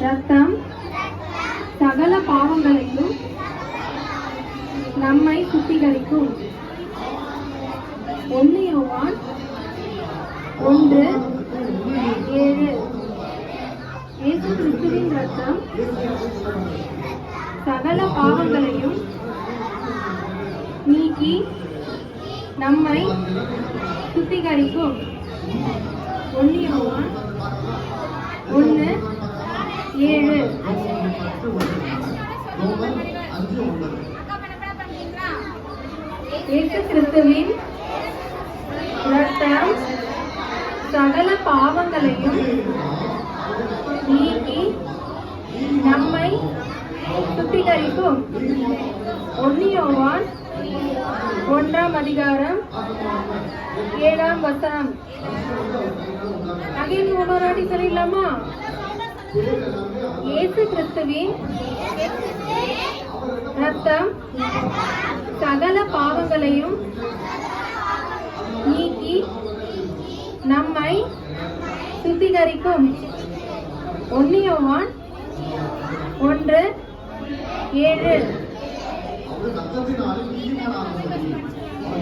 ரத்தம் சகல பாவங்களையும் நம்மை சுத்திகரிக்கும். 1 யோவான் 1:7. இயேசு கிறிஸ்துவின் ரத்தம் சகல பாவங்களையும் நீக்கி நம்மை சுத்திகரிக்கும். 1 யோவான் 1:7. இயேசு கிறிஸ்துவின் ரத்தம் சகல பாவங்களையும் நீக்கி நம்மை சுத்திகரிக்கும். 1 யோவான் 1:7. அகைன் இன்னொரு சொல்லிடலாமா? இயேசு கிறிஸ்துவின் ரத்தம் சகல பாவங்களையும் நீக்கி நம்மை சுத்திகரிக்கும். 1 யோவான் 1:7.